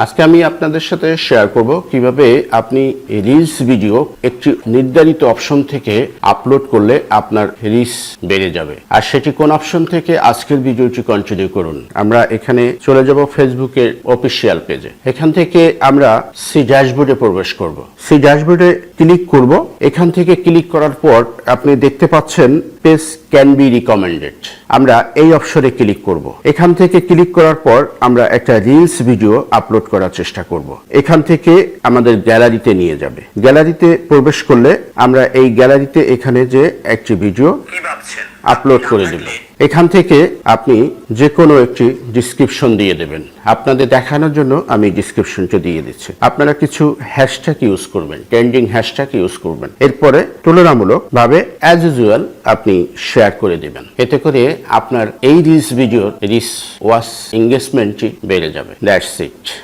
আজকে আমি আপনাদের সাথে শেয়ার করব কিভাবে আপনি রিলস ভিডিও একটি নির্ধারিত অপশন থেকে আপলোড করলে আপনার রিচ বেড়ে যাবে। আর সেটি কোন অপশন থেকে, আজকের ভিডিওটি কন্টিনিউ করুন। আমরা এখানে চলে যাব ফেসবুকের অফিসিয়াল পেজে। এখান থেকে আমরা সি ড্যাশবোর্ডে প্রবেশ করব। সি ড্যাশবোর্ডে ক্লিক করব। এখান থেকে ক্লিক করার পর আপনি দেখতে পাচ্ছেন পেজ ক্যান বি রিকমেন্ডেড। আমরা এই অপশনে ক্লিক করব। এখান থেকে ক্লিক করার পর আমরা একটা রিলস ভিডিও আপলোড করার চেষ্টা করব। এখান থেকে আমাদের গ্যালারিতে নিয়ে যাবে। গ্যালারিতে প্রবেশ করলে আমরা এই গ্যালারিতে এখানে যে একটি ভিডিও আপলোড করে দেব। এখান থেকে আপনি যে কোনো একটি ডিসক্রিপশন দিয়ে দেবেন। আপনাদের দেখানোর জন্য আমি ডিসক্রিপশনটা দিয়ে দিচ্ছি। আপনারা কিছু হ্যাশট্যাগ ইউজ করবেন, ট্রেন্ডিং হ্যাশট্যাগ ইউজ করবেন। এরপরে তুলনামূলকভাবে অ্যাজ ইউজুয়াল আপনি শেয়ার করে দেবেন। এতে করে আপনার এই রিলস ভিডিওর রিচ ওয়াচ এঙ্গেজমেন্টটি বেড়ে যাবে। That's it.